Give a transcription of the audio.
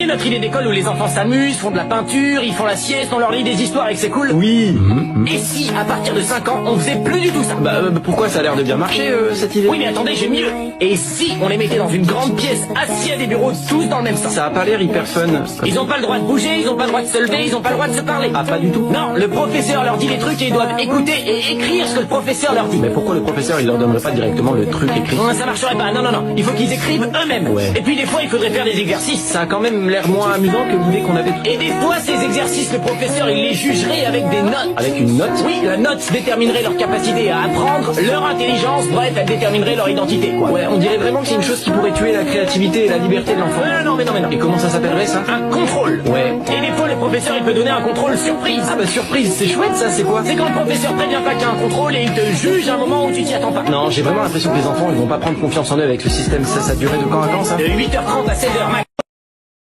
notre idée d'école où les enfants s'amusent, font de la peinture, ils font la sieste, on leur lit des histoires et que c'est cool? Oui. Et si, à partir de 5 ans, on faisait plus du tout ça? Pourquoi ça a l'air de bien marcher, cette idée? Oui, mais attendez, j'ai mieux. Et si on les mettait dans une grande pièce, assis à des bureaux, tous dans le même sens? Ça a pas l'air hyper fun. Ils ont pas le droit de bouger, ils ont pas le droit de se lever, ils ont pas le droit de se parler. Ah, pas du tout? Non, le professeur leur dit des trucs et ils doivent écouter et écrire ce que le professeur leur dit. Mais pourquoi le professeur, il leur donnerait pas directement le truc écrit? Non, ça marcherait pas, non, il faut qu'ils écrivent eux-mêmes. Ouais. Et puis des fois, il faudrait faire des exercices. Ça a quand même l'air moins amusant que l'idée qu'on avait. Et des fois, ces exercices, le professeur, il les jugerait avec des notes. Avec une note? Oui, la note déterminerait leur capacité à apprendre, leur intelligence, bref, elle déterminerait leur identité, quoi. Ouais, on dirait vraiment que c'est une chose qui pourrait tuer la créativité et la liberté de l'enfant. Non. Et comment ça s'appellerait, ça? Un contrôle. Ouais. Et des fois, le professeur, il peut donner un contrôle surprise. Ah surprise, c'est chouette ça, c'est quoi? C'est quand le professeur prévient pas qu'il y a un contrôle et il te juge à un moment où tu t'y attends pas. Non, j'ai vraiment l'impression que les enfants, ils vont pas prendre confiance en eux avec ce système. Ça durait de quand à quand, ça? De 8h30 à 16h max.